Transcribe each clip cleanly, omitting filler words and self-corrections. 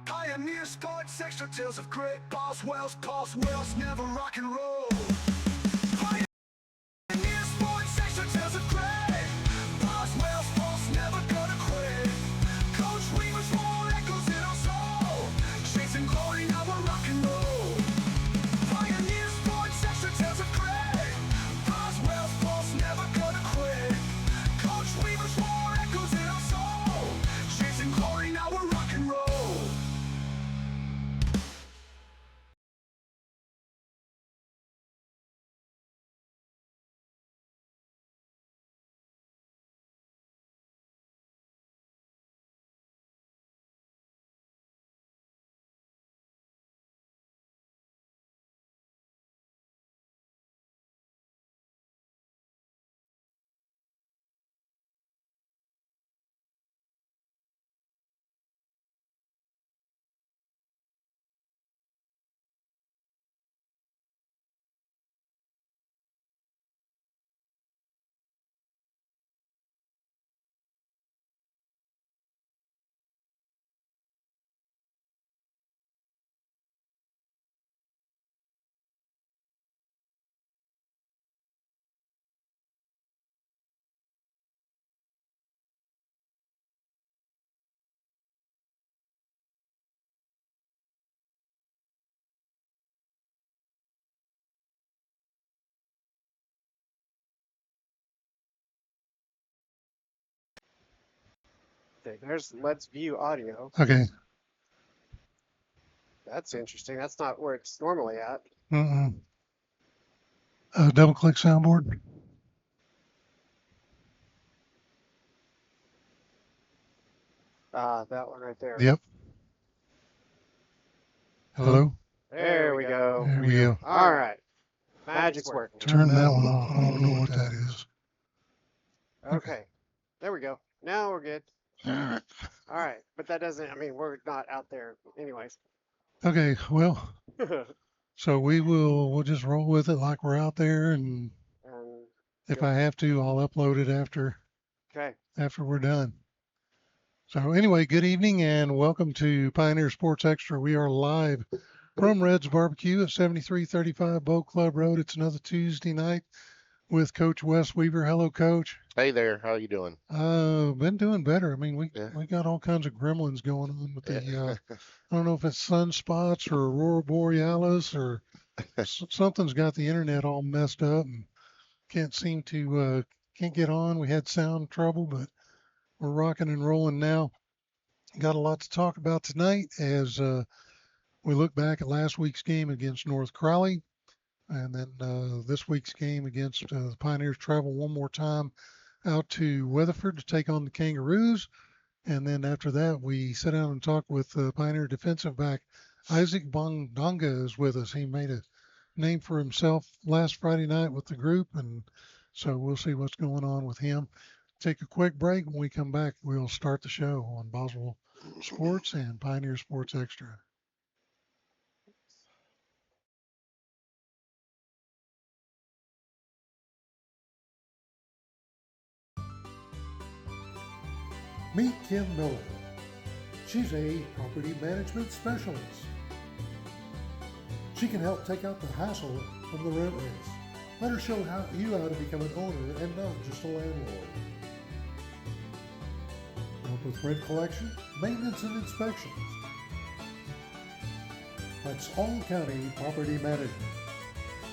Pioneer Sports Extra tales of great Boswell's never rock and roll. Pioneer Sports Extra tales of great Boswellsports never gonna quit. Coach Weaver's roar echoes in our soul, chasing glory, now we're rock and roll. Pioneer Sports Extra tales of great Boswellsports never gonna quit. Coach Weaver's roar echoes in our soul, chasing glory, now we're rock and roll. There's Let's View audio. Okay. That's interesting. That's not where it's normally at. Double click soundboard. That one right there. Yep. Hello? There we go. There we go. All right. Magic's working. Turn that one off. I don't know what that is. Okay. There we go. Now we're good. All right. All right. But that doesn't, I mean, we're not out there anyways. Okay, well, so we'll just roll with it like we're out there, and if I have to, I'll upload it after we're done. So anyway, good evening and welcome to Pioneer Sports Extra. We are live from Red's Barbecue at 7335 Boat Club Road. It's another Tuesday night with Coach Wes Weaver. Hello, Coach. Hey there, how you doing? Been doing better. I mean, we got all kinds of gremlins going on with the I don't know if it's sunspots or aurora borealis or something's got the internet all messed up and can't get on. We had sound trouble, but we're rocking and rolling now. Got a lot to talk about tonight as we look back at last week's game against North Crowley, and then this week's game against the Pioneers travel one more time out to Weatherford to take on the Kangaroos. And then after that, we sit down and talk with Pioneer defensive back Isaac Bondonga is with us. He made a name for himself last Friday night with the group, and so we'll see what's going on with him. Take a quick break. When we come back, we'll start the show on Boswell Sports and Pioneer Sports Extra. Meet Kim Miller. She's a property management specialist. She can help take out the hassle from the rent raise. Let her show you how to become an owner and not just a landlord. Help with rent collection, maintenance, and inspections. That's All County Property Management.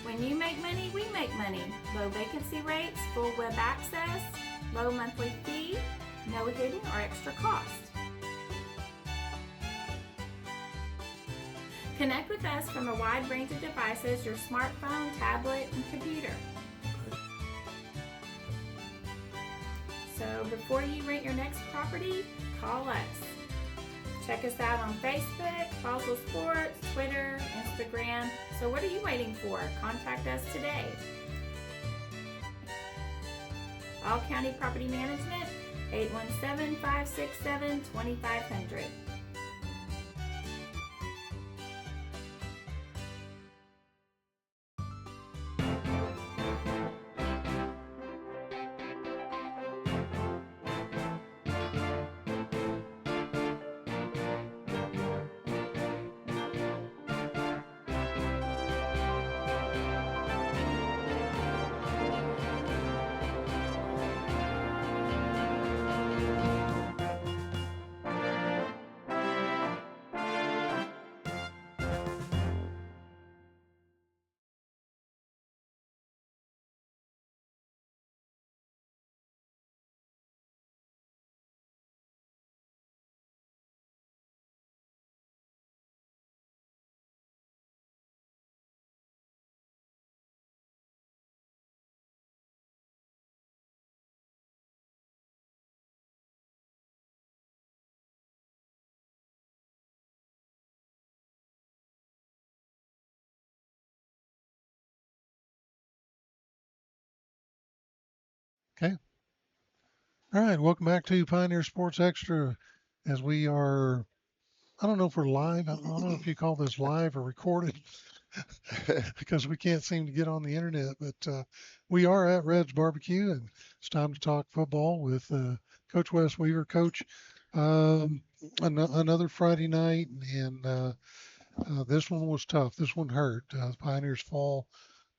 When you make money, we make money. Low vacancy rates, full web access, low monthly fee, no hidden or extra cost. Connect with us from a wide range of devices, your smartphone, tablet, and computer. So before you rent your next property, call us. Check us out on Facebook, Boswellsports, Twitter, Instagram. So what are you waiting for? Contact us today. All County Property Management, 817-567-2500. Okay. All right. Welcome back to Pioneer Sports Extra as we are, I don't know if we're live. I don't know if you call this live or recorded because we can't seem to get on the internet, but we are at Red's Barbecue and it's time to talk football with Coach Wes Weaver. Coach, um, another Friday night, and this one was tough. This one hurt. The Pioneers fall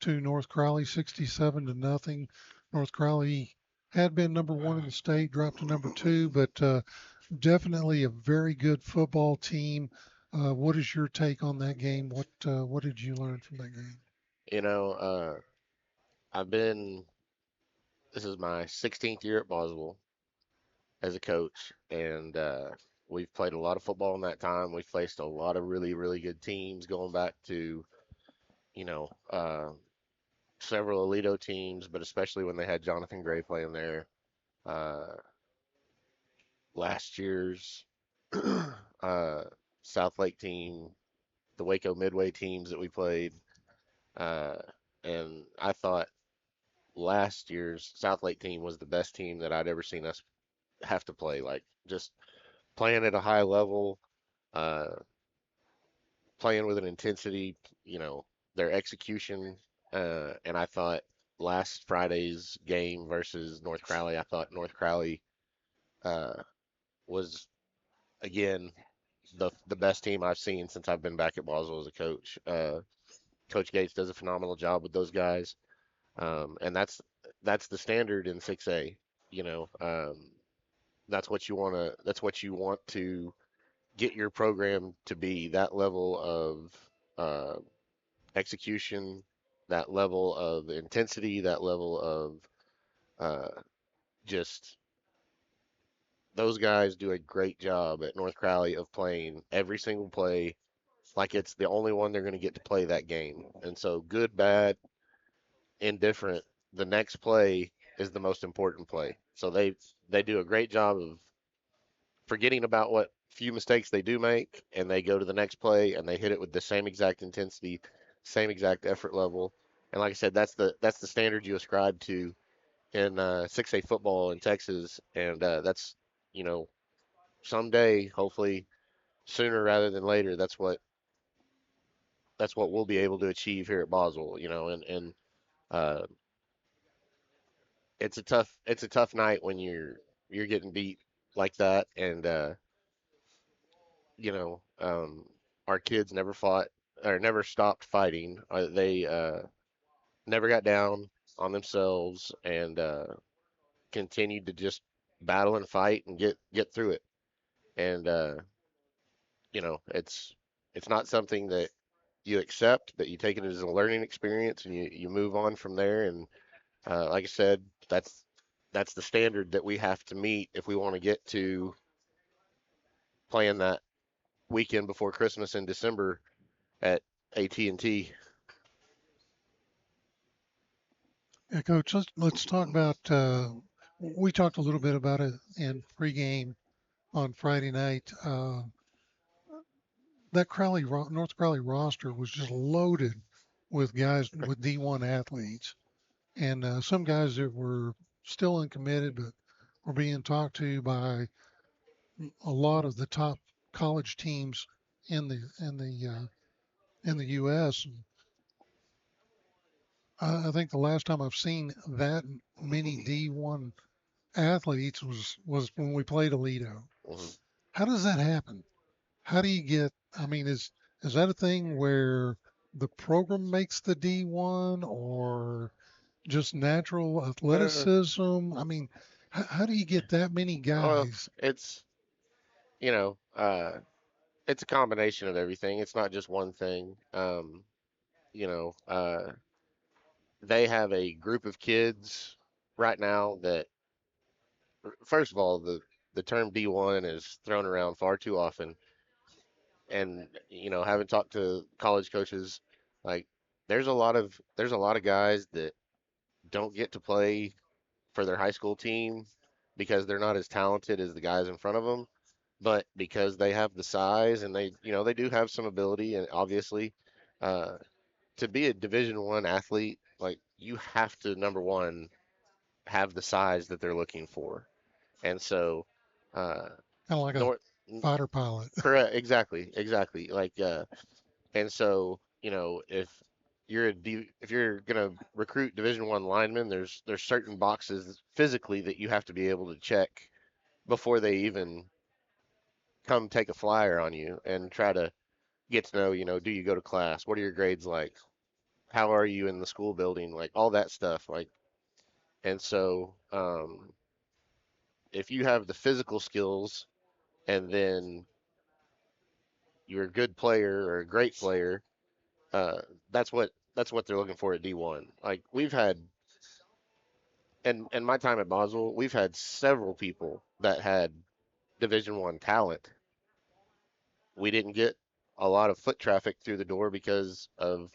to North Crowley 67 to nothing. North Crowley had been number one in the state, dropped to number two, but definitely a very good football team. What is your take on that game? What did you learn from that game? You know, I've been, this is my 16th year at Boswell as a coach, and we've played a lot of football in that time. We've faced a lot of really, really good teams going back to, you know, several Alito teams, but especially when they had Jonathan Gray playing there. Uh, Last year's uh, South Lake team, the Waco Midway teams that we played, uh, and I thought last year's South Lake team was the best team that I'd ever seen us have to play. Like just playing at a high level, uh, playing with an intensity, you know, their execution. And I thought last Friday's game versus North Crowley, I thought North Crowley uh, was again the best team I've seen since I've been back at Boswell as a coach. Coach Gates does a phenomenal job with those guys, and that's the standard in 6A. You know, that's what you want to get your program to be that level of uh, execution, that level of intensity, that level of just those guys do a great job at North Crowley of playing every single play like it's the only one they're going to get to play that game. And so, good, bad, indifferent, the next play is the most important play. So they do a great job of forgetting about what few mistakes they do make, and they go to the next play and they hit it with the same exact intensity, same exact effort level. And like I said, that's the standard you ascribe to in 6A football in Texas, and that's you know someday, hopefully sooner rather than later, that's what we'll be able to achieve here at Boswell. And uh, it's a tough night when you're getting beat like that, and you know, our kids never fought or never stopped fighting. They never got down on themselves and continued to just battle and fight and get through it. And it's not something that you accept, but you take it as a learning experience and you move on from there. And like I said, that's the standard that we have to meet if we want to get to playing that weekend before Christmas in December at AT&T. Yeah, Coach, let's talk about. We talked a little bit about it in pregame on Friday night. That North Crowley roster was just loaded with guys with D1 athletes, and some guys that were still uncommitted, but were being talked to by a lot of the top college teams in the U.S. I think the last time I've seen that many D1 athletes was when we played Alito. Mhm. How does that happen? How do you get? I mean, is that a thing where the program makes the D1 or just natural Uh, athleticism? I mean, how do you get that many well, guys? you know, uh, it's a combination of everything. It's not just one thing. You know, they have a group of kids right now that, first of all, the term D1 is thrown around far too often. And, having talked to college coaches, like there's a lot of guys that don't get to play for their high school team because they're not as talented as the guys in front of them, but because they have the size and they do have some ability, and obviously, uh, to be a Division I athlete, like you have to, number one, have the size that they're looking for. And so, uh, Kind of like a North, fighter pilot. correct, exactly. And so, if if you're gonna recruit Division 1 linemen, there's certain boxes physically that you have to be able to check before they even come take a flyer on you and try to get to know, do you go to class? What are your grades like? How are you in the school building? Like all that stuff. And so, if you have the physical skills and then you're a good player or a great player, uh, that's what they're looking for at D1. Like we've had, and my time at Boswell, we've had several people that had Division 1 talent. We didn't get a lot of foot traffic through the door because of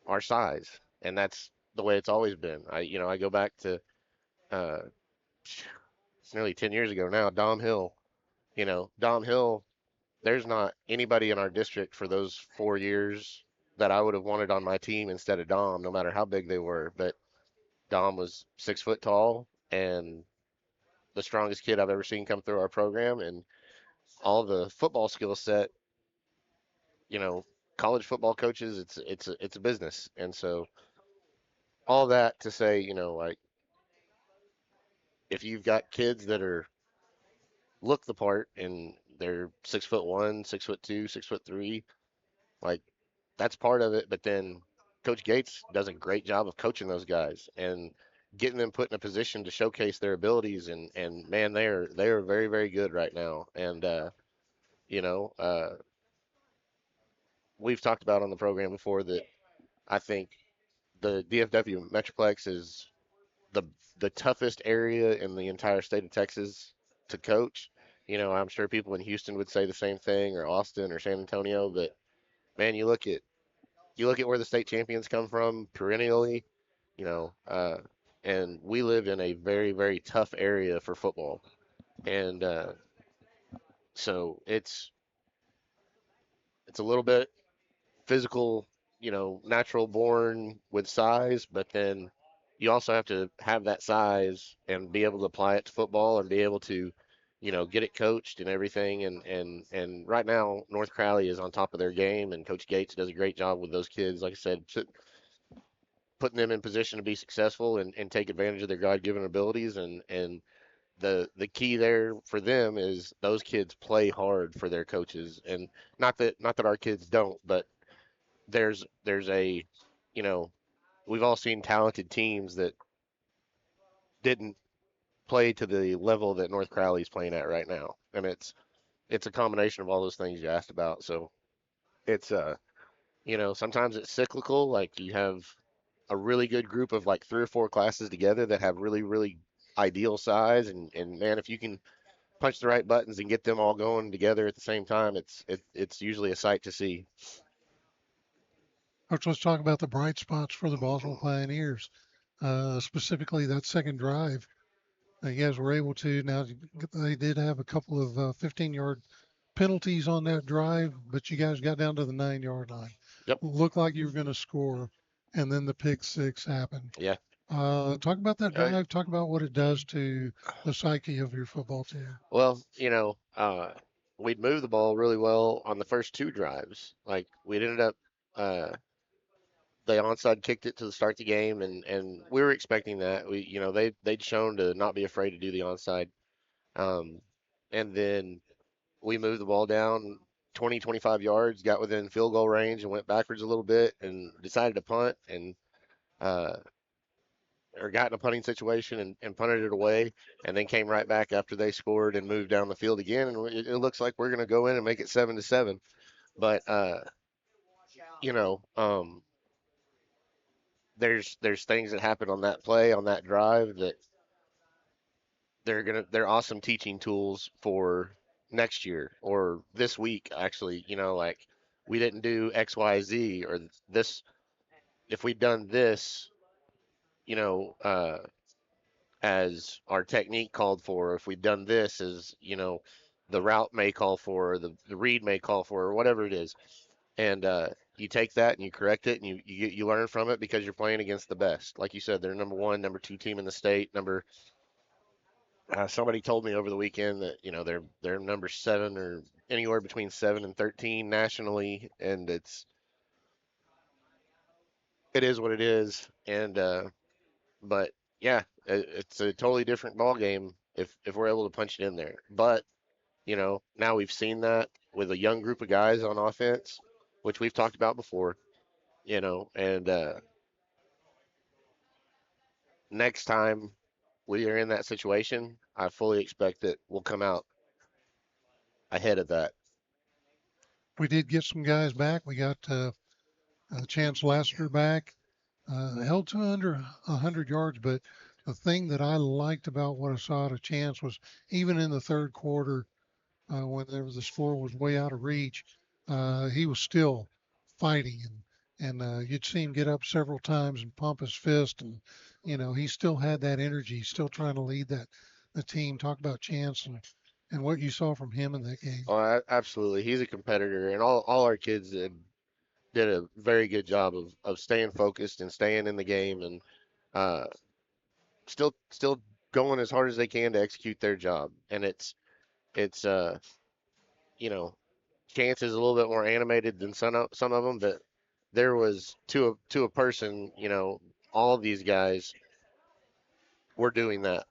our size, and that's the way it's always been. I go back to uh, nearly 10 years ago now. Dom Hill, Dom Hill. There's not anybody in our district for those 4 years that I would have wanted on my team instead of Dom, no matter how big they were. But Dom was 6 foot tall and the strongest kid I've ever seen come through our program, and all the football skill set. You know, college football coaches, it's a business, and so all that to say, like if you've got kids that are look the part and they're 6'1", 6'2", 6'3", like that's part of it. But then Coach Gates does a great job of coaching those guys and getting them put in a position to showcase their abilities. And man, they are very very good right now. And you know, uh, we've talked about on the program before that I think the DFW Metroplex is the the toughest area in the entire state of Texas to coach. I'm sure people in Houston would say the same thing, or Austin, or San Antonio. But man, you look at where the state champions come from perennially, you know, uh, and we live in a very very tough area for football, and so it's a little bit physical, natural born with size, but then you also have to have that size and be able to apply it to football and be able to, get it coached and everything. And right now, North Crowley is on top of their game, and Coach Gates does a great job with those kids. Like I said, putting them in position to be successful and take advantage of their God-given abilities. And the key there for them is those kids play hard for their coaches, and not that our kids don't, but there's a, you know, we've all seen talented teams that didn't play to the level that North Crowley's playing at right now, and it's a combination of all those things you asked about. So it's sometimes it's cyclical. Like you have a really good group of like 3 or 4 classes together that have really really ideal size, and man, if you can punch the right buttons and get them all going together at the same time, it's usually a sight to see. Coach, let's talk about the bright spots for the Boswell Pioneers, specifically that second drive. You guys were able to. Now, they did have a couple of 15-yard penalties on that drive, but you guys got down to the 9-yard line. Yep. Looked like you were going to score, and then the pick six happened. Yeah. Talk about that Uh, drive. Talk about what it does to the psyche of your football team. Well, we'd moved the ball really well on the first 2 drives. Like we'd ended up, uh, they onside kicked it to start the game, and we were expecting that. They'd shown to not be afraid to do the onside. Um, and then we moved the ball down 20, 25 yards, got within field goal range, and went backwards a little bit, and decided to punt, and uh, or got in a punting situation and punted it away, and then came right back after they scored and moved down the field again. And it looks like we're going to go in and make it 7-7. But you know, um, there's things that happen on that play on that drive that they're awesome teaching tools for next year or this week. Actually, like we didn't do X Y Z or this. If we'd done this, you know, uh, as our technique called for, if we'd done this as, the route may call for, the read may call for, or whatever it is. And, you take that and you correct it and you learn from it because you're playing against the best. Like you said, they're number one, number two team in the state. Somebody told me over the weekend that they're number seven or anywhere between 7 and 13 nationally, and it is what it is. And but yeah, it's a totally different ball game if we're able to punch it in there. But now we've seen that with a young group of guys on offense, which we've talked about before. And next time we are in that situation, I fully expect that we'll come out ahead of that. We did get some guys back. We got Chance Lester back, held to under 100 yards, but the thing that I liked about what I saw out of Chance was even in the third quarter, when the score was way out of reach, he was still fighting, and you'd see him get up several times and pump his fist, and he still had that energy, still trying to lead the team. Talk about Chance and what you saw from him in that game. Oh, absolutely. He's a competitor, and all our kids did a very good job of staying focused and staying in the game, and uh, still going as hard as they can to execute their job. And it's you know Chance is a little bit more animated than some of them, but there was to a person, all of these guys were doing that.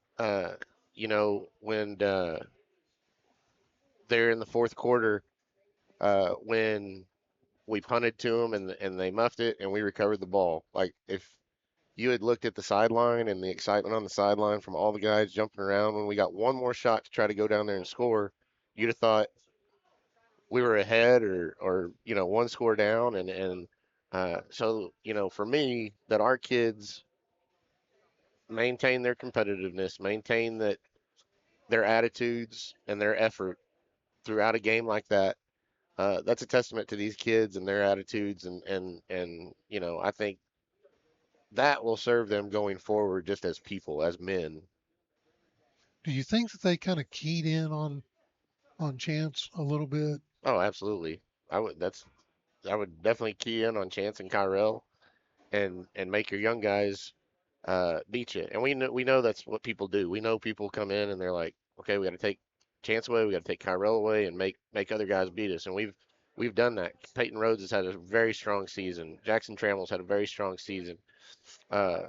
When they're in the fourth quarter, when we punted to them and they muffed it and we recovered the ball. Like if you had looked at the sideline and the excitement on the sideline from all the guys jumping around when we got one more shot to try to go down there and score, you'd have thought we were ahead or one score down so for me that our kids maintain their competitiveness, maintain that their attitudes and their effort throughout a game like that. That's a testament to these kids and their attitudes, and I think that will serve them going forward just as people, as men. Do you think that they kind of keyed in on Chance a little bit? Oh, absolutely. I would definitely key in on Chance and Kyrell and make your young guys beat you. And we know that's what people do. We know people come in and they're like, okay, we got to take Chance away, we got to take Kyrell away, and make other guys beat us. And we've done that. Peyton Rhodes has had a very strong season. Jackson Trammell's had a very strong season. Uh,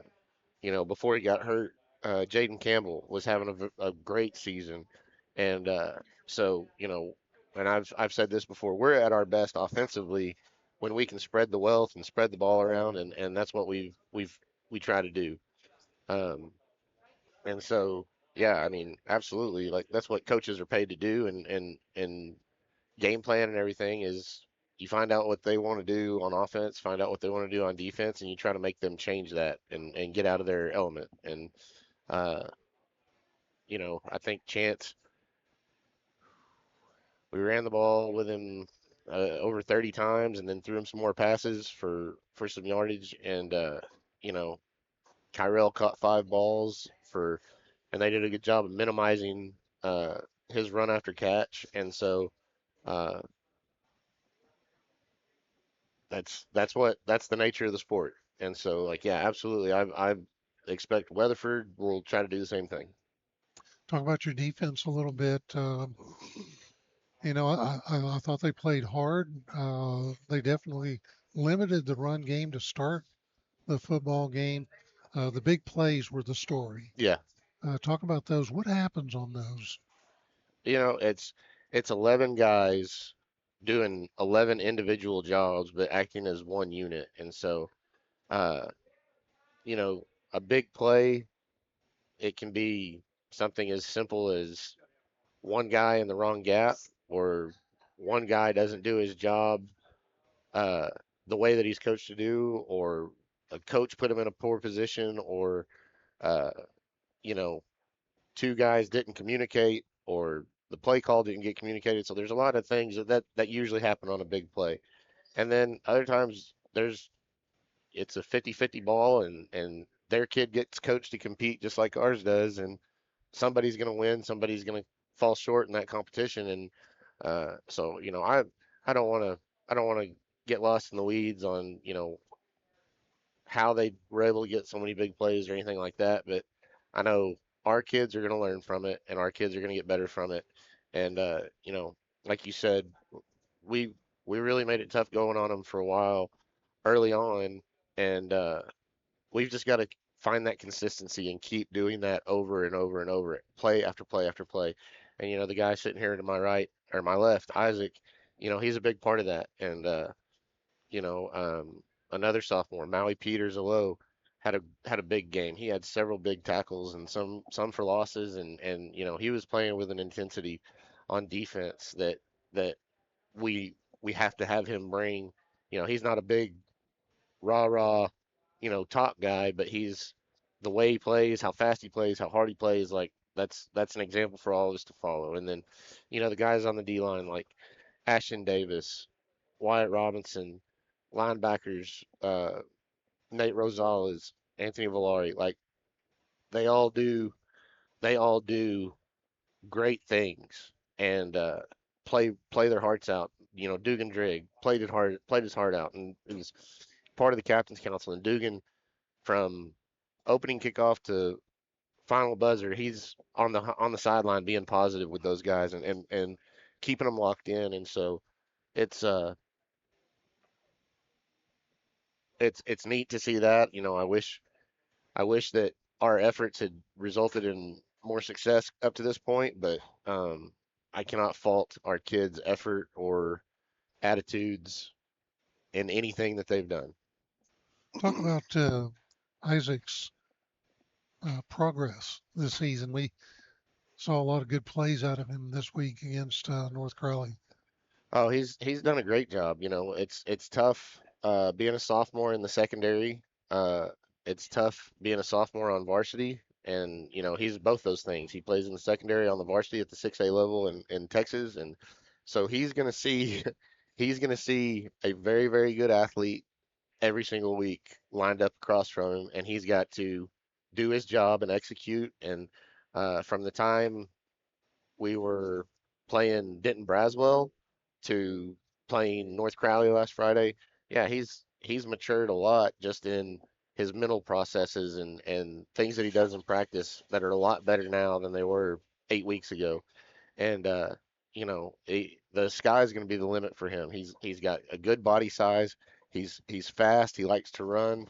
before he got hurt, Jaden Campbell was having a great season, and so and I've said this before, we're at our best offensively when we can spread the wealth and spread the ball around, and that's what we try to do. Um, and so yeah, I mean, absolutely, like that's what coaches are paid to do, and game plan and everything is you find out what they want to do on offense, find out what they want to do on defense, and you try to make them change that and get out of their element. And uh, I think Chance, we ran the ball with him over 30 times, and then threw him some more passes for some yardage. And you know, Kyrell caught 5 balls and they did a good job of minimizing uh, his run after catch. And so uh, that's the nature of the sport. And so like yeah, absolutely, I expect Weatherford will try to do the same thing. Talk about your defense a little bit. I thought they played hard. They definitely limited the run game to start the football game. The big plays were the story. Yeah, Talk about those. What happens on those? it's 11 guys doing 11 individual jobs but acting as one unit. And so uh, you know, a big play, it can be something as simple as one guy in the wrong gap, or one guy doesn't do his job uh, the way that he's coached to do, or a coach put him in a poor position, or uh, you know, two guys didn't communicate, or the play call didn't get communicated. So there's a lot of things that usually happen on a big play. And then other times it's a 50-50 ball, and their kid gets coached to compete just like ours does, and somebody's going to win, somebody's going to fall short in that competition. And so I don't want to get lost in the weeds on, how they were able to get so many big plays or anything like that. But I know our kids are going to learn from it, and our kids are going to get better from it. And like you said, we we really made it tough going on them for a while early on, and we've just got to find that consistency and keep doing that over and over and over, play after play after play. And the guy sitting here to my right or my left, Isaac, he's a big part of that. And you know, another sophomore, Maui Peters Alo, had a big game. He had several big tackles and some for losses, and he was playing with an intensity on defense that we have to have him bring. He's not a big rah, top guy, but he's the way he plays, how fast he plays, how hard he plays, like that's an example for all of us to follow. And then, the guys on the D line like Ashton Davis, Wyatt Robinson, linebackers, Nate Rosales, Anthony Villari, like they all do they all do great things and play their hearts out. Dugan Drigg played his heart out, and it was part of the captain's council. And Dugan, from opening kickoff to final buzzer, he's on the sideline being positive with those guys and keeping them locked in. And so it's it's neat to see that. I wish that our efforts had resulted in more success up to this point, but I cannot fault our kids' effort or attitudes in anything that they've done. Talk about Isaac's progress this season. We saw a lot of good plays out of him this week against North Crowley. Oh, he's done a great job. It's tough being a sophomore in the secondary. It's tough being a sophomore on varsity, and he's both those things. He plays in the secondary on the varsity at the 6A level in Texas, and so he's gonna see he's gonna see a very, very good athlete every single week lined up across from him, and he's got to do his job and execute. And from the time we were playing Denton Braswell to playing North Crowley last Friday, yeah, he's matured a lot just in his mental processes and things that he does in practice that are a lot better now than they were 8 weeks ago. And the sky's going to be the limit for him. He's got a good body size. He's fast. He likes to run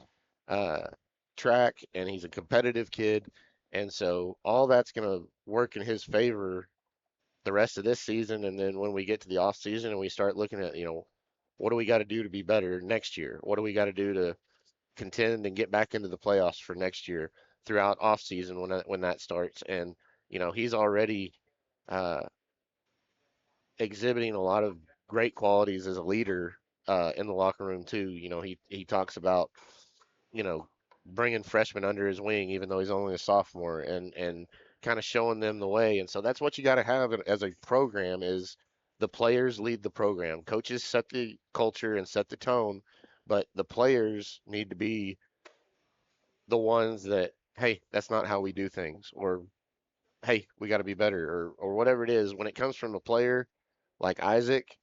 track, and he's a competitive kid. And so all that's going to work in his favor the rest of this season. And then when we get to the off season and we start looking at, what do we got to do to be better next year? What do we got to do to contend and get back into the playoffs for next year throughout off season when that starts? And he's already exhibiting a lot of great qualities as a leader in the locker room too. He talks about bringing freshmen under his wing even though he's only a sophomore, and kind of showing them the way. And so that's what you got to have as a program is the players lead the program. Coaches set the culture and set the tone, but the players need to be the ones that, hey, that's not how we do things, or hey, we got to be better, or whatever it is. When it comes from a player like Isaac,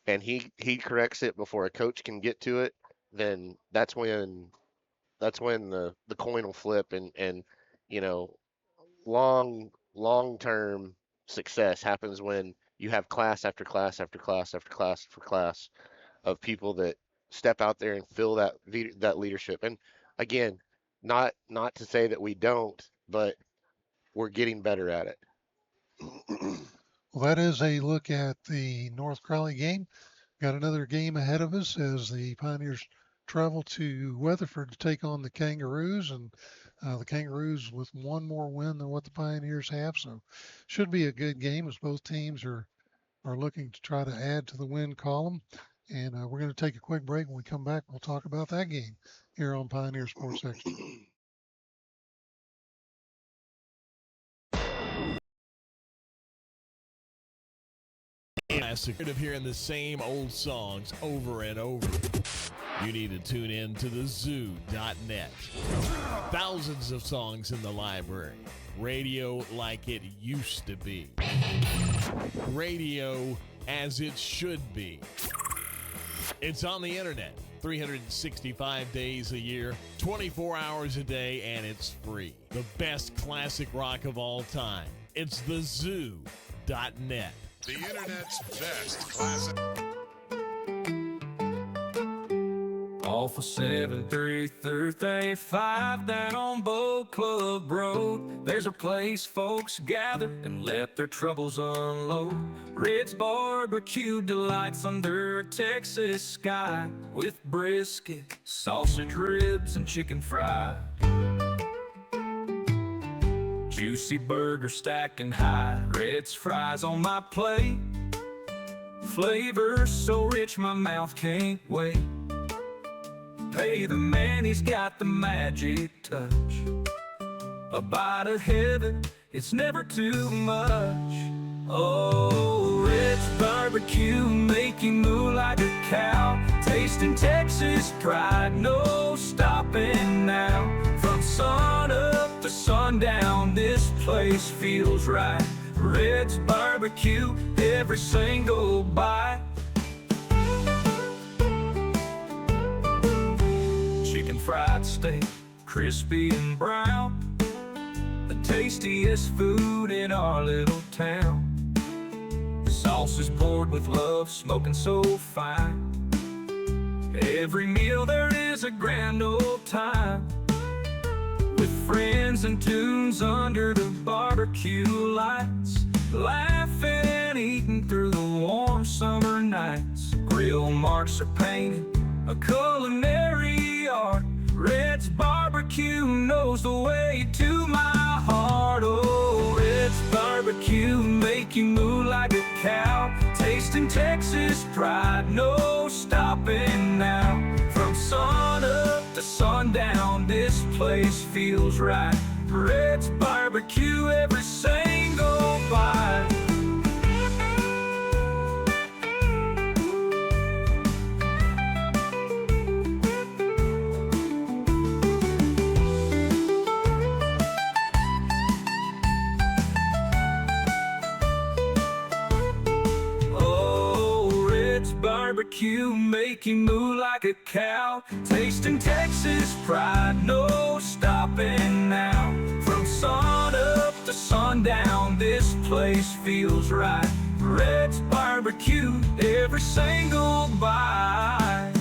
and he corrects it before a coach can get to it, then that's when the coin will flip, and you know long term success happens when you have class after class after class after class after class of people that step out there and fill that leadership. And again, not to say that we don't, but we're getting better at it. Well, that is a look at the North Crowley game. Got another game ahead of us as the Pioneers travel to Weatherford to take on the Kangaroos, and the Kangaroos with one more win than what the Pioneers have. So should be a good game as both teams are looking to try to add to the win column. And we're going to take a quick break. When we come back, we'll talk about that game here on Pioneer Sports Extra. Tired of hearing the same old songs over and over. You need to tune in to the zoo.net. Thousands of songs in the library. Radio like it used to be. Radio as it should be. It's on the internet 365 days a year, 24 hours a day, and it's free. The best classic rock of all time. It's thezoo.net. The internet's best classic. Off of 73335 down on Boat Club Road, there's a place folks gather and let their troubles unload. Red's Barbecue delights under a Texas sky, with brisket, sausage ribs, and chicken fry. Juicy burger stacking high, Red's fries on my plate. Flavor so rich my mouth can't wait. Pay the man, he's got the magic touch. A bite of heaven, it's never too much. Oh, Red's Barbecue, make you move like a cow. Tasting Texas pride, no stopping now. From sun up to sundown, this place feels right. Red's Barbecue, every single bite. Chicken fried steak, crispy and brown, the tastiest food in our little town. Sauce is poured with love, smoking so fine. Every meal there is a grand old time, with friends and tunes under the barbecue lights, laughing and eating through the warm summer nights. Grill marks are painted, a culinary art. Red's Barbecue knows the way to my heart. Oh, Red's Barbecue, make you move like a cow. Tasting Texas pride, no stopping now. From sun up to sundown, this place feels right. Red's Barbecue, every single bite. Barbecue, make you move like a cow. Tasting Texas pride, no stopping now. From sun up to sundown, this place feels right. Red's Barbecue, every single bite.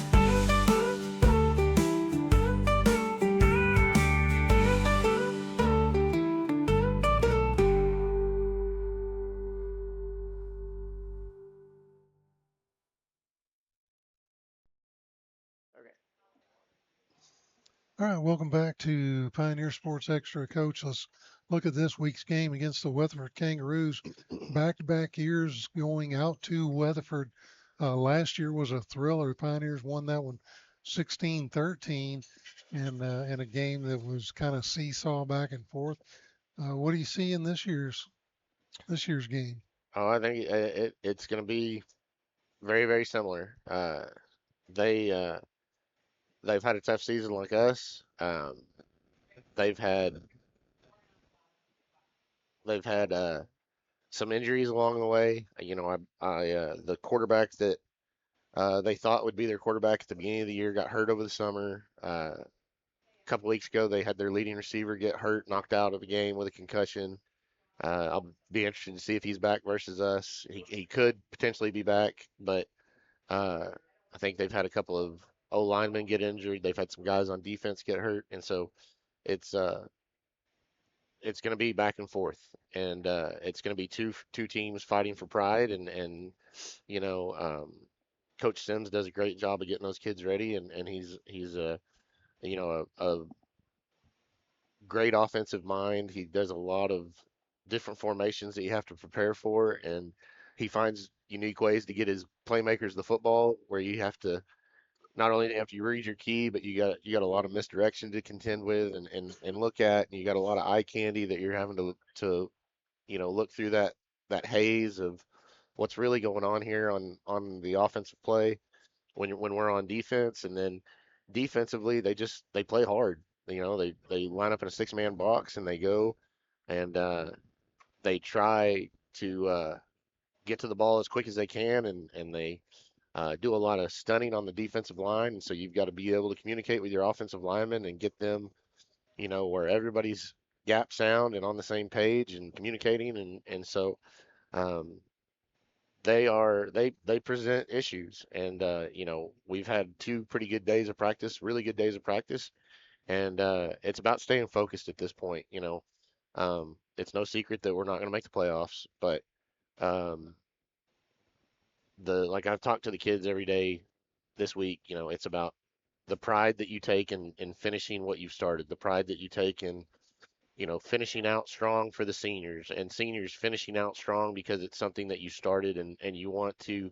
All right, welcome back to Pioneer Sports Extra. Coach, let's look at this week's game against the Weatherford Kangaroos. Back-to-back years going out to Weatherford. Last year was a thriller. The Pioneers won that one 16-13 in a game that was kind of seesaw back and forth. What do you see in this year's game? Oh, I think it's going to be very, very similar. They've had a tough season like us. They've had some injuries along the way. The quarterback that they thought would be their quarterback at the beginning of the year got hurt over the summer. A couple weeks ago, they had their leading receiver get hurt, knocked out of the game with a concussion. I'll be interested to see if he's back versus us. He could potentially be back, but I think they've had a couple of O linemen get injured. They've had some guys on defense get hurt, and so it's going to be back and forth, and it's going to be two teams fighting for pride, and you know, Coach Sims does a great job of getting those kids ready, and he's a great offensive mind. He does a lot of different formations that you have to prepare for, and he finds unique ways to get his playmakers the football where you have to not only have to read your key, but you got a lot of misdirection to contend with and look at, and you got a lot of eye candy that you're having to look through that haze of what's really going on here on the offensive play when we're on defense. And then defensively they play hard. They line up in a 6-man box and they go and they try to get to the ball as quick as they can, and they do a lot of stunning on the defensive line, and so you've got to be able to communicate with your offensive linemen and get them, where everybody's gap sound and on the same page and communicating, and so um, they present issues, and we've had two pretty good days of practice, really good days of practice, and it's about staying focused at this point. It's no secret that we're not going to make the playoffs, but um, like I've talked to the kids every day this week, it's about the pride that you take in finishing what you've started, the pride that you take in, finishing out strong for the seniors, and seniors finishing out strong because it's something that you started, and you want to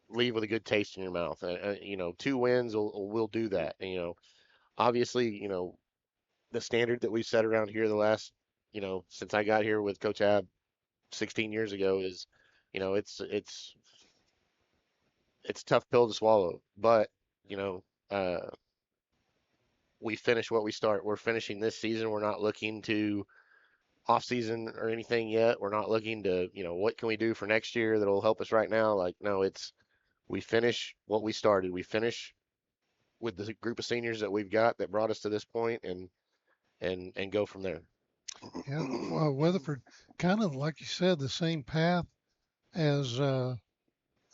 leave with a good taste in your mouth. And, two wins will do that. And, obviously, the standard that we've set around here the last, since I got here with Coach Ab 16 years ago is, it's a tough pill to swallow, but you know, uh, we finish what we start. We're finishing this season. We're not looking to off season or anything yet. We're not looking to, what can we do for next year that'll help us right now? Like, no, it's we finish what we started. We finish with the group of seniors that we've got that brought us to this point, and go from there. Yeah, well, Weatherford, kind of like you said, the same path as uh,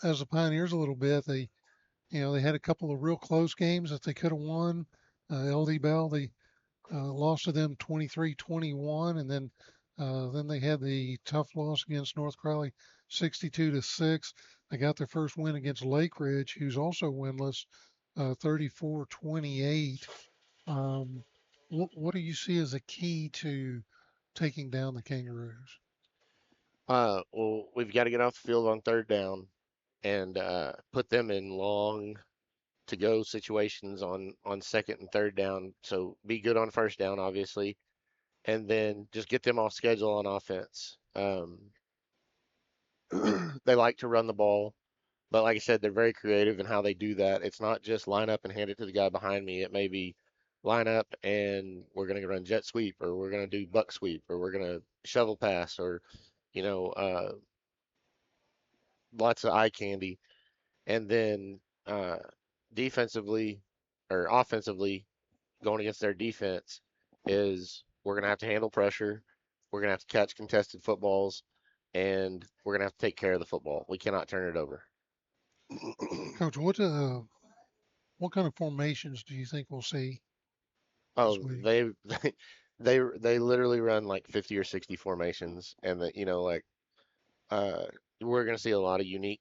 as the Pioneers a little bit. They had a couple of real close games that they could have won. LD Bell, they lost to them 23-21, and then they had the tough loss against North Crowley 62-6. They got their first win against Lake Ridge, who's also winless, 34-28. What do you see as a key to taking down the Kangaroos? Well, we've got to get off the field on third down and put them in long to go situations on second and third down. So be good on first down, obviously, and then just get them off schedule on offense. They like to run the ball, but like I said, they're very creative in how they do that. It's not just line up and hand it to the guy behind me. It may be line up and we're going to run jet sweep, or we're going to do buck sweep, or we're going to shovel pass, or you know, uh, lots of eye candy. And then defensively or offensively, going against their defense is we're going to have to handle pressure. We're going to have to catch contested footballs, and we're going to have to take care of the football. We cannot turn it over. Coach, what kind of formations do you think we'll see this Oh, week? they literally run like 50 or 60 formations, and uh, we're going to see a lot of unique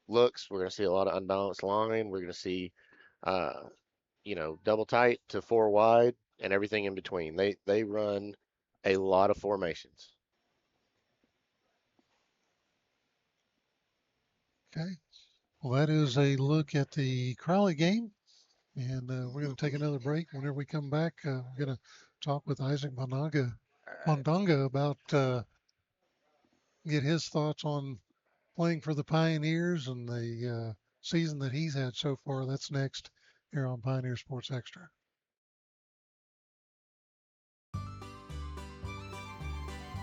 looks. We're going to see a lot of unbalanced line. We're going to see, uh, double tight to four wide and everything in between. They run a lot of formations. Okay. Well, that is a look at the Crowley game, and we're going to take another break. Whenever we come back, we're going to talk with Isaac Bondonga about get his thoughts on playing for the Pioneers and the season that he's had so far. That's next here on Pioneer Sports Extra.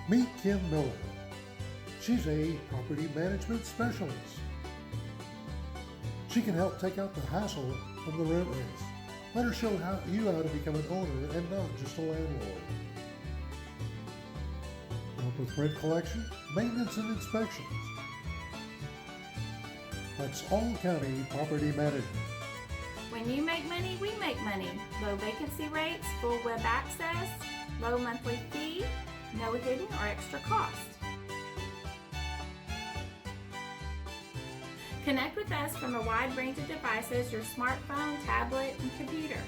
Meet Kim Miller. She's a property management specialist. She can help take out the hassle from the rent raise. Let her show you how to become an owner and not just a landlord. Help with rent collection, maintenance, and inspections. That's All County Property Management. When you make money, we make money. Low vacancy rates, full web access, low monthly fee, no hidden or extra cost. Connect with us from a wide range of devices, your smartphone, tablet, and computer.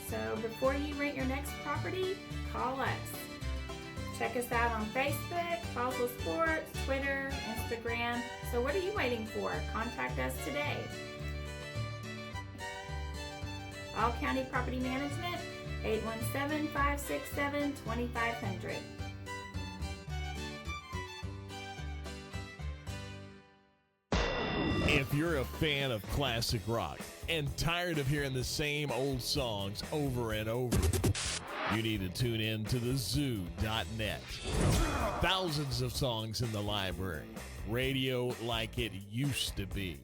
So before you rent your next property, call us. Check us out on Facebook, Boswellsports, Twitter, Instagram. So what are you waiting for? Contact us today. All County Property Management, 817-567-2500. If you're a fan of classic rock and tired of hearing the same old songs over and over, you need to tune in to the zoo.net. Thousands of songs in the library. Radio like it used to be.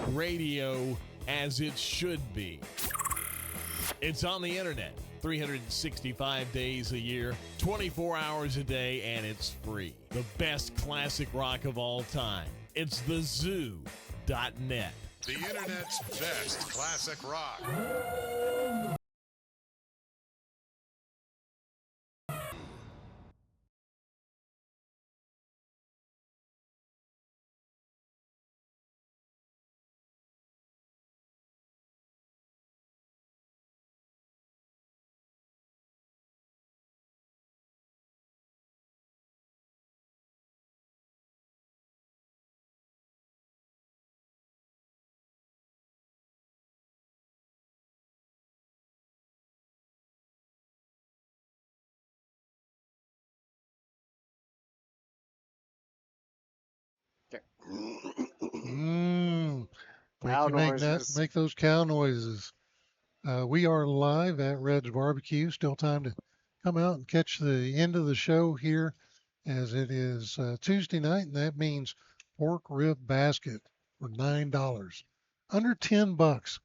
Radio as it should be. It's on the internet 365 days a year, 24 hours a day, and it's free. The best classic rock of all time. It's the zoo.net. The internet's best classic rock. Mmm. Cow noises. Make those cow noises. We are live at Red's Barbecue. Still time to come out and catch the end of the show here, as it is Tuesday night, and that means pork rib basket for $9, under $10.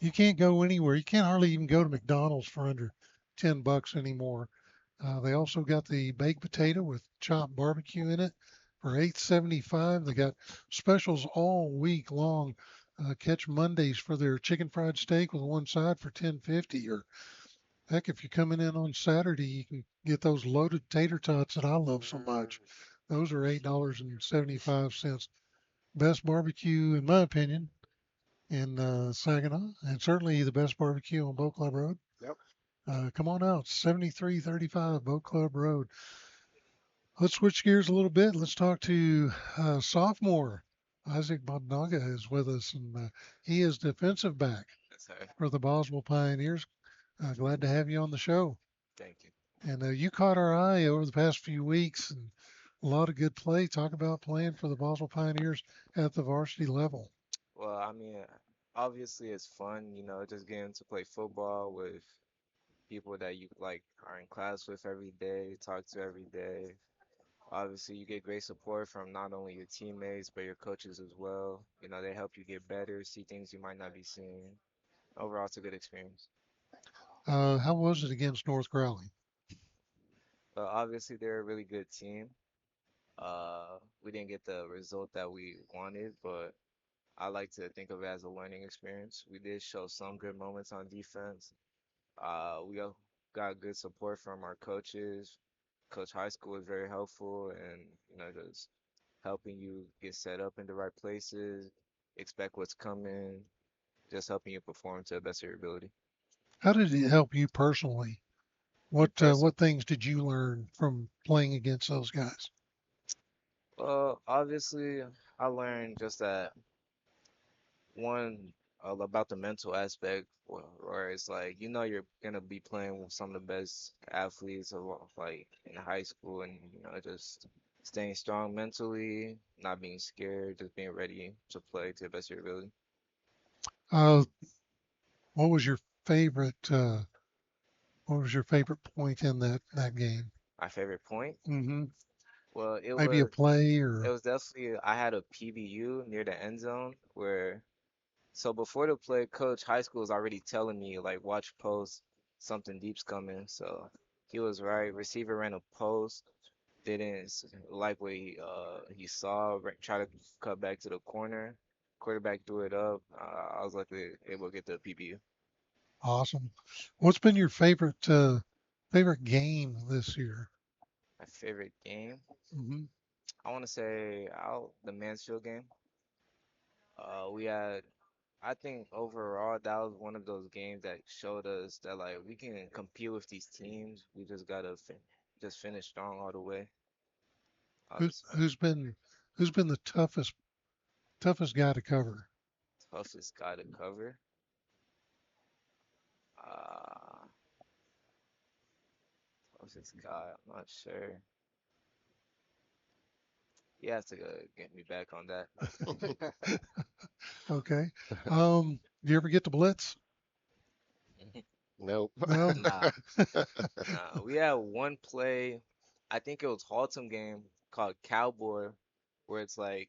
You can't go anywhere. You can't hardly even go to McDonald's for under $10 anymore. They also got the baked potato with chopped barbecue in it for $8.75. They got specials all week long. Catch Mondays for their chicken fried steak with one side for $10.50. Or heck, if you're coming in on Saturday, you can get those loaded tater tots that I love so much. Those are $8.75. Best barbecue, in my opinion, in Saginaw, and certainly the best barbecue on Boat Club Road. Yep. Come on out, 7335 Boat Club Road. Let's switch gears a little bit. Let's talk to sophomore Isaac Bondonga is with us, and he is defensive back for the Boswell Pioneers. Glad to have you on the show. Thank you. And you caught our eye over the past few weeks, and a lot of good play. Talk about playing for the Boswell Pioneers at the varsity level. Well, I mean, obviously it's fun, just getting to play football with people that you like are in class with every day, talk to every day. Obviously, you get great support from not only your teammates, but your coaches as well. They help you get better, see things you might not be seeing. Overall, it's a good experience. How was it against North Crowley? Obviously, they're a really good team. We didn't get the result that we wanted, but I like to think of it as a learning experience. We did show some good moments on defense. We got good support from our coaches. Coach High School was very helpful, and just helping you get set up in the right places, expect what's coming, just helping you perform to the best of your ability. How did it help you personally? What things did you learn from playing against those guys? Well, obviously, I learned just that one about the mental aspect, where it's like you're gonna be playing with some of the best athletes of like in high school, and just staying strong mentally, not being scared, just being ready to play to the best of your ability. Uh, what was your favorite? What was your favorite point in that game? My favorite point? Mm-hmm. Well, Maybe a play it or. was definitely I had a PBU near the end zone where so before the play, Coach High School was already telling me like watch post, something deep's coming. So he was right. Receiver ran a post, didn't like what he saw. Try to cut back to the corner. Quarterback threw it up. I was luckily able to get the PBU. Awesome. What's been your favorite game this year? My favorite game, Mm-hmm. I want to say the Mansfield game. We had I think overall that was one of those games that showed us that like we can compete with these teams. We just gotta just finish strong all the way. Who's Obviously, who's been who's been the toughest guy to cover? toughest guy to cover. Uh, toughest guy. I'm not sure. You have to get me back on that. Okay. Do you ever get to blitz? Nope. No. Nah, nah. We had one play I think it was Haltom game called Cowboy, where it's like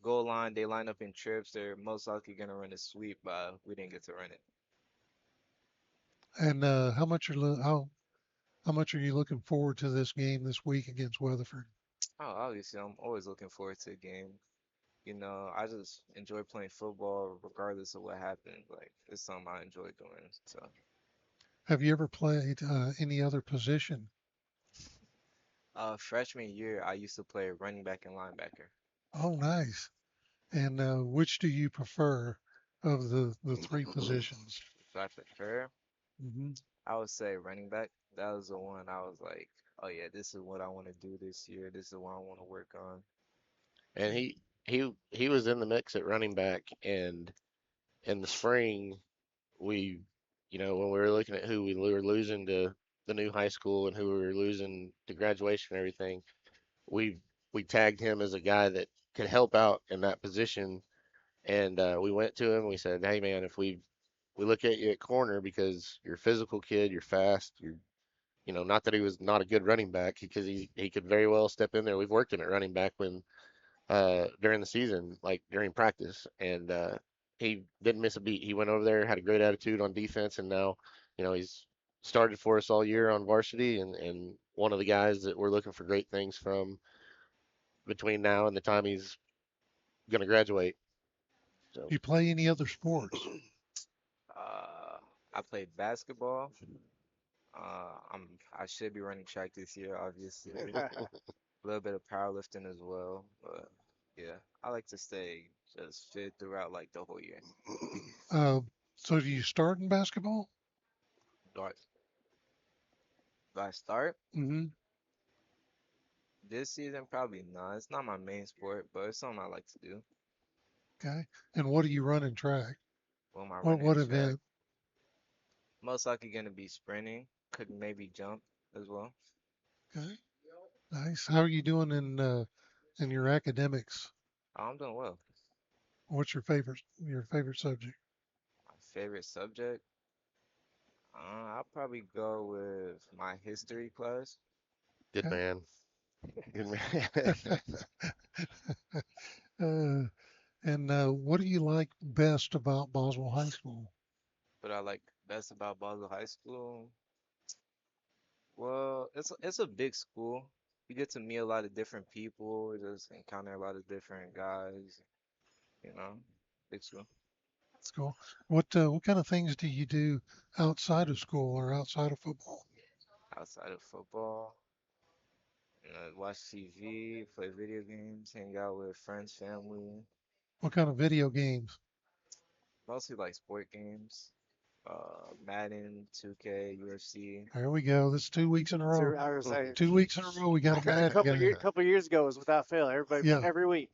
goal line, they line up in trips. They're most likely gonna run a sweep, but we didn't get to run it. And how much are you looking forward to this game this week against Weatherford? Oh, obviously, I'm always looking forward to a game. I just enjoy playing football regardless of what happens. Like, it's something I enjoy doing. So, Have you ever played any other position? freshman year, I used to play running back and linebacker. Oh, nice. And which do you prefer of the three positions? So I prefer, Hmm. I would say running back. That was the one I was like, oh yeah, this is what I want to do this year. This is what I want to work on. And he was in the mix at running back, and in the spring we, when we were looking at who we were losing to the new high school and who we were losing to graduation and everything, we we tagged him as a guy that could help out in that position. And we went to him. We said, "Hey man, if we look at you at corner because you're a physical kid, you're fast, not that he was not a good running back because he could very well step in there. We've worked him at running back when during the season, like during practice, and he didn't miss a beat. He went over there, had a great attitude on defense, and now, he's started for us all year on varsity, and one of the guys that we're looking for great things from between now and the time he's going to graduate. So, Do you play any other sports? Uh, I played basketball. I should be running track this year, obviously. A little bit of powerlifting as well, but yeah, I like to stay just fit throughout like the whole year. Uh, so do you start in basketball? Do I, do I start Hmm. this season? Probably not. It's not my main sport, but it's something I like to do. Okay. And what do you run in track? When I What run in what track, event? most likely gonna be sprinting. Could maybe jump as well. Okay. Nice. How are you doing in your academics? Oh, I'm doing well. What's your favorite subject? My favorite subject? I'll probably go with my history class. good Okay. man. Good man. uh, and what do you like best about Boswell High School? What I like best about Boswell High School? Well, it's a big school. You get to meet a lot of different people, just encounter a lot of different guys, you know. Big school. That's cool. What kind of things do you do outside of school or outside of football? Outside of football, watch TV, play video games, hang out with friends, family, What kind of video games? mostly like sport games. Madden, 2K, UFC. There we go. This is 2 weeks in a row. So I was saying, 2 weeks in a row we got a a Madden couple guy. couple years ago was without fail. Everybody Yeah. every week.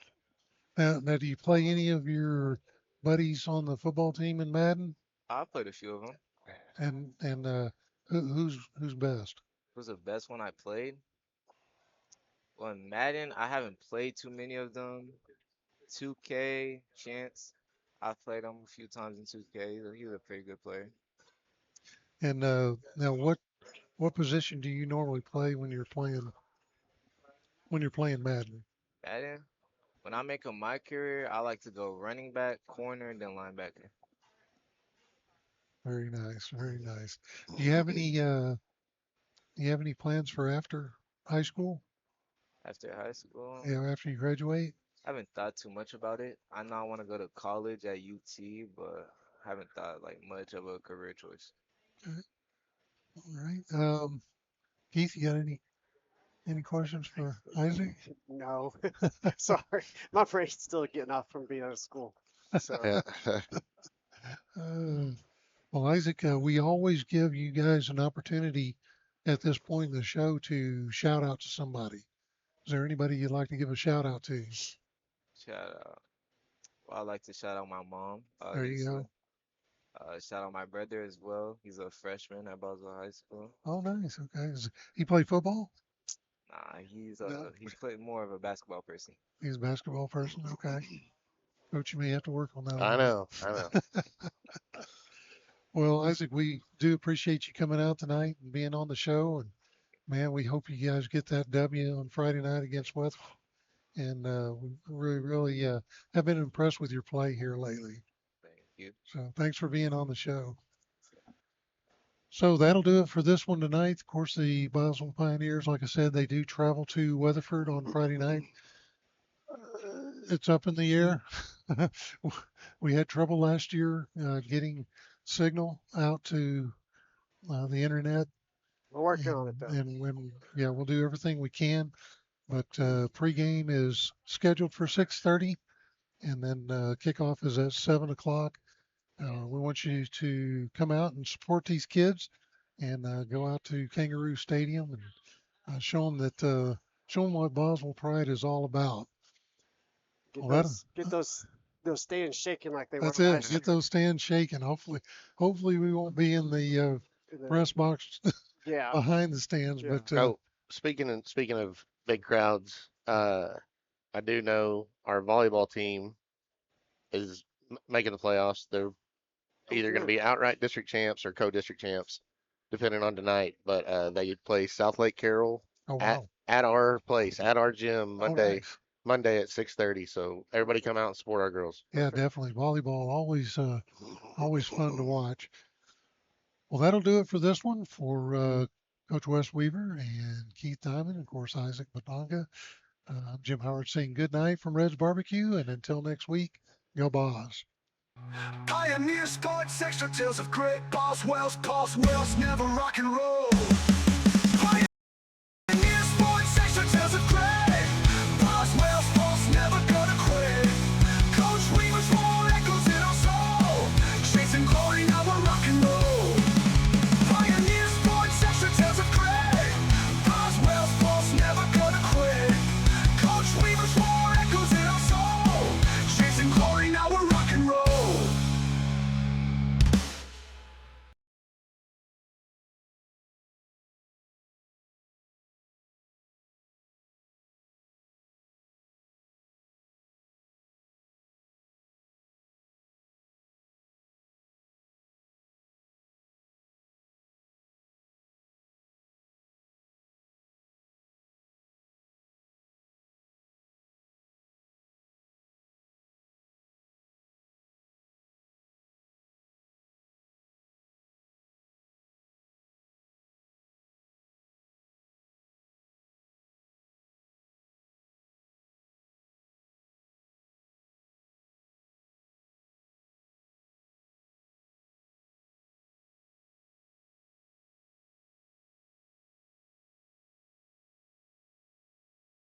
Now, do you play any of your buddies on the football team in Madden? I played a few of them. And who's best? Who's the best one I played? Well, in Madden, I haven't played too many of them. 2K, Chance. I've played him a few times in 2K. He's a pretty good player. And now what position do you normally play when you're playing Madden? Madden, when I make a my career, I like to go running back, corner, then linebacker. Very nice, very nice. Do you have any plans for after high school? After high school, After you graduate? I haven't thought too much about it. I know I want to go to college at UT, but I haven't thought like much of a career choice. Okay, all right. Keith, you got any questions for Isaac? No, sorry, my brain's still getting off from being out of school. So Yeah. Uh, well, Isaac, we always give you guys an opportunity at this point in the show to shout out to somebody. Is there anybody you'd like to give a shout out to? Shout out. Well, I like to shout out my mom, There you obviously. go. Shout out my brother as well. He's a freshman at Boswell High School. Oh, nice. Okay. He play football? Nah, No. he's played more of a basketball person. He's a basketball person. Okay. Coach, you may have to work on that a I little know. I know. bit. Well, Isaac, we do appreciate you coming out tonight and being on the show and man, we hope you guys get that W on Friday night against Weatherford. And we really have been impressed with your play here lately. Thank you. So thanks for being on the show. So that'll do it for this one tonight. Of course, the Boswell Pioneers, like I said, they do travel to Weatherford on Friday night. It's up in the air. We had trouble last year getting signal out to the internet. We're working on it though. And we'll do everything we can. But pregame is scheduled for 6:30, and then kickoff is at 7 o'clock. We want you to come out and support these kids, and go out to Kangaroo Stadium and show them what Boswell Pride is all about. Get those stands shaking like they were That's last it. year. Get those stands shaking. Hopefully we won't be in the press box Yeah. behind the stands. Yeah. But Speaking of big crowds, I do know our volleyball team is making the playoffs. They're either going to be outright district champs or co-district champs, depending on tonight. But they play South Lake Carroll at our place, at our gym Monday at 6:30. So everybody come out and support our girls. Yeah, definitely. Volleyball always fun to watch. Well, that'll do it for this one for Coach Wes Weaver and Keith Diamond, and of course Isaac Bondonga. I'm Jim Howard saying good night from Red's Barbecue, and until next week, go Boz. Pioneer Sports, extra tales of great Boswell's never rock and roll.